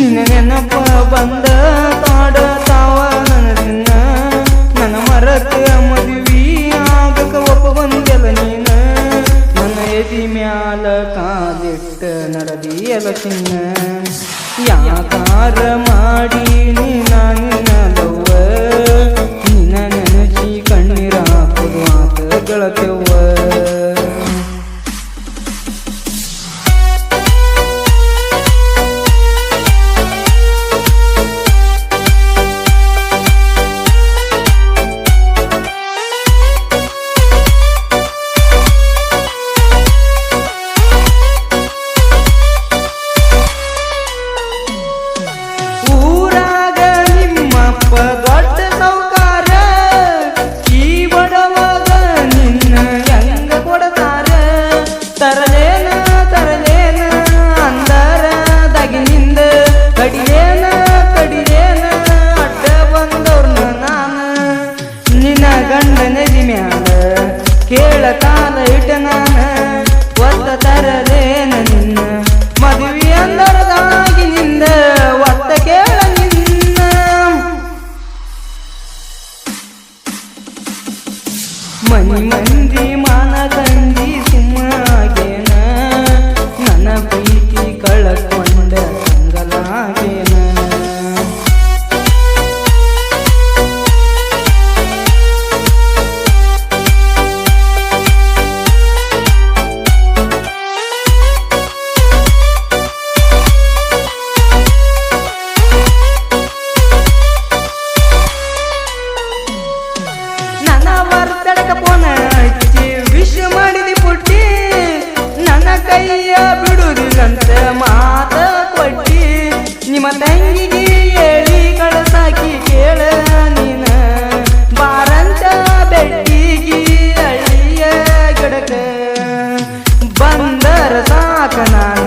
ನಿನ್ನ ನೆನಪ ಬಂದ ಕಾಡತಾವ ನನದಿನ್ನ ನನ್ನ ಮರಕ ಮದುವೆ ಆಗಕ ಒಪ್ಪ ಬಂದೆಲ್ಲ ನೀನ ನನ್ನ ಎದಿ ಮ್ಯಾಲ ಕಾಲಿಟ್ಟ ನಡೆದಿಯಲ್ಲ ಚಿನ್ನ ಯಾಕಾರ ಮಾಡಿ ನಿನ್ನ ಲವ್ವ ನಿನ್ನ ನೆನಚಿ ಕಣ್ಣೀರ ಹಾಕುದು ಆತ ಗೆಳತವ್ವ ದೊಡ್ಡ ಸೌಕಾರ ಈ ಬಡವಾಗ ನಿನ್ನ ಹೆಂಗ ಕೊಡತಾರ ತರಲೇನ ಅಂದರ ದಗಿನಿಂದ ಕಡಿಯೇನ ಅಡ್ಡ ಬಂದವ್ರನ್ನ ನಾನು ನಿನ್ನ ಗಂಡ ನದಿ ಮ್ಯಾಲ ಕೇಳ ಕಾಲ ಇಟ್ಟ ನಾನ ಒತ್ತ ತರಲೇನ ನಿನ್ನ ಮದುವೆ ಅಂದರದಾಗಿನಿಂದ ಒತ್ತ ಕೇಳ ಮನಿ ಮಂದಿ ಮಾನದಂಡಿ ಸುಮ್ಮಾಗೇನ ನನ್ನ ಪ್ರೀತಿ ಕಳಕೊಂಡ ಸಂಗಲಾಗೇನ ವಿಶ್ ಮಾಡಿದಿ ಪುಟ್ಟಿ ನನ್ನ ಕೈಯ ಬಿಡುದಿಲ್ಲಂತ ಮಾತ ಕೊಟ್ಟಿ ನಿಮ್ಮ ತಂಗಿಗೆ ಹೇಳಿ ಕಳಸಾಕಿ ಕೇಳ ನೀನ ಬಾರಂತ ಬೆಟ್ಟಿಗಿ ಹಳ್ಳಿಯ ಗಿಡಕ ಬಂದರ ಸಾಕ ನಾನ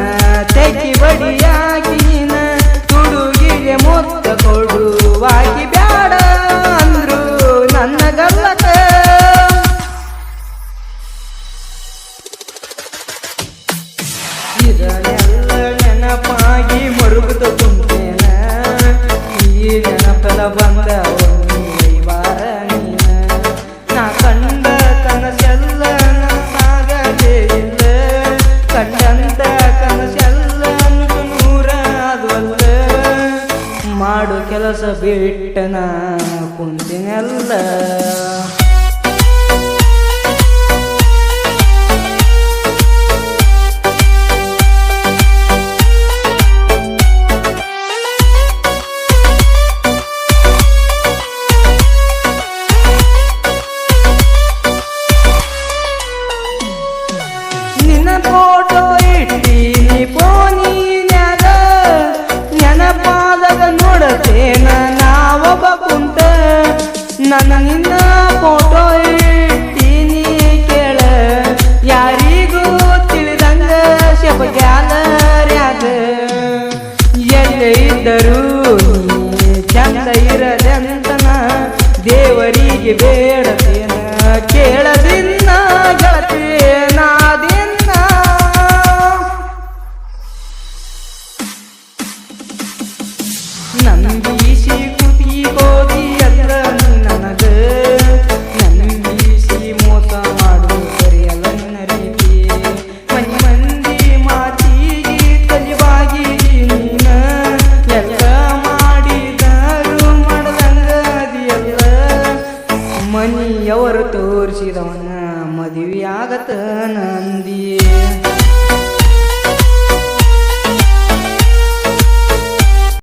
ತೆಗಿ ಬಡಿಯಾಗಿ ನೀನ ತುಡುಗಿಗೆ ಮುತ್ತ ಕೊಡುವಾಗಿ ಬ್ಯಾಡ ಅಂದ್ರು ನನ್ನ ಗಲ್ಲಕ ಇದನ್ನೆಲ್ಲ ನೆನಪಾಗಿ ಮರುಗುತ್ತ ಕುಂತೇನ ಈ ನೆನಪೆಲ್ಲ ಬಂದ ಬಾರ ನೀನ ನಾ ಕಂಡ ಕನಸೆಲ್ಲ ನನಸಾಗಲೇ ಇಲ್ಲ ಕಂಡಂತ ಕನಸೆಲ್ಲ ನೂರ ಆದ್ವಲ್ಲ ಮಾಡು ಕೆಲಸ ಬಿಟ್ಟನ ಕುಂತಿನೆಲ್ಲ ಫೋಟೋ ಇಟ್ಟೀನಿ ಫೋನಿನ್ಯಾಗ ನೆನಪಾದಾಗ ನೋಡತೇನ ನಾವೊಬ್ಬ ಕುಂತ ನನ್ನ ನಿನ್ನ ಫೋಟೋ ಇಟ್ಟೀನಿ ಕೇಳ ಯಾರಿಗೂ ತಿಳಿದಂಗ ಶೆಪ ಗ್ಯಾಲರ್ಯಾಗ ಎಲ್ಲೇ ಇದ್ದರೂ ಚಂದ ಇರದಂತನ ದೇವರಿಗೆ ಬೇಡತೇನ ಕೇಳದಿನ್ನ ಗೆಳತೇನ ನಂಬೀಸಿ ಕುತಿ ಕೋದಿ ಎಲ್ಲ ನನಗ ನಂಬೀಸಿ ಮೋಸ ಮಾಡು ಸರಿಯಲ್ಲ ನಿನ್ನ ರೀತಿ ಮನಿ ಮಂದಿ ಮಾತಿಗೆ ತಲಿವಾಗಿ ನೀನ ಎಲ್ಲ ಮಾಡಿದರು ಮಾಡದಂಗ ಅದಿಯಲ್ಲ ಮನಿಯವರು ತೋರಿಸಿದವನ ಮದುವೆ ಆಗತ ನಂದಿ